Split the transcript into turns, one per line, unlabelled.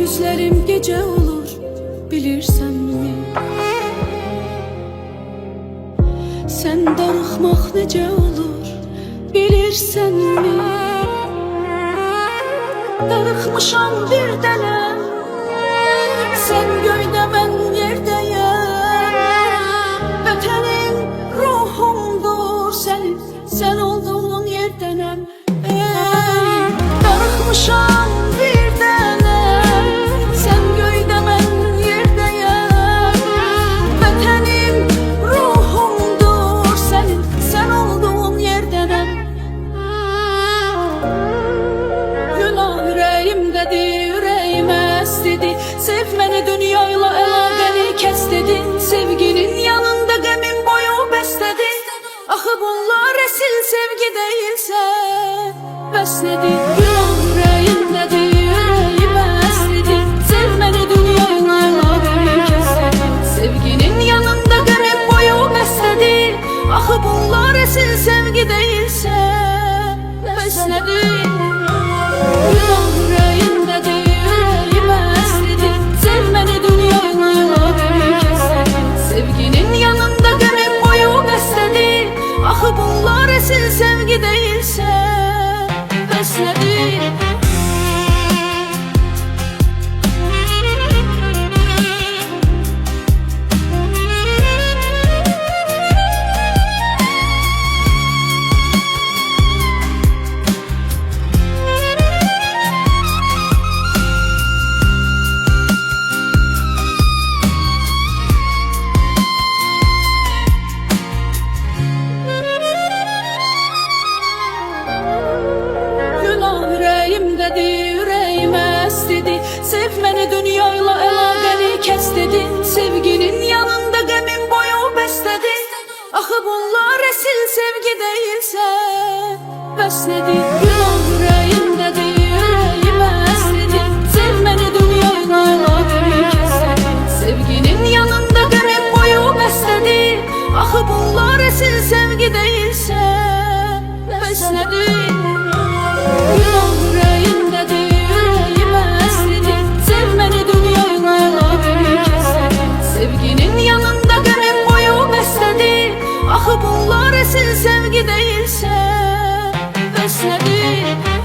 gündüzlerim gece olur, bilirsen mi? Sen darıxmaq necə olur, bilirsen mi? Darıxmışam bir dənəm, sen göydə mən yerdəyəm. Vətənin ruhumdur sənin, sen olduğun yerdənəm. Darıxmışam bir dənəm, sen göydə mən yerdəyəm. Vətənin ruhumdur sənin, sen olduğun yerdənəm. Günah ürəyimdədir, ürəyimə əslidir. Sev məni, dünyayla əlaqəni kəs dedin. Sevginin yanında qəmin boyu bəslədi. Axı bunlar əsil sevgi deyilsə, bəs nədir? Günah ürəyimdədir, ürəyimə əslidir. Sev məni, dünyayla əlaqəni kəs dedin. Sevginin yanında qəmin boyu bəslədi. Axı bunlar əsil sevgi deyilsə, bəs nədir? Günah ürəyimdədir, ürəyimə əslidir. Sev məni, dünyayla əlaqəni kəs dedin. Sevginin yanında qəmin boyu bəslədi. Axı bunlar əsil sevgi deyilsə, bəs nədir? Ürəyimdədir, ürəyimə əslidir. Sev məni, dünyayla əlaqəni kəs dedin. Sevginin yanında qəmin boyu bəslədi. Axı bunlar əsil sevgi deyilsə, bəs nədir? Günah ürəyimdədir, ürəyimə əslidir. Sev məni, dünyayla əlaqəni kəs dedin. Sevginin yanında qəmin boyu bəslədi. Axı bunlar əsil sevgi deyilsə, bəs nədir? Günah ürəyimdədir, ürəyimə əslidir. Sev məni, dünyayla əlaqəni kəs dedin. Sevginin yanında qəmin boyu bəslədi. Axı bunlar əsil sevgi deyilsə, bəs nədir?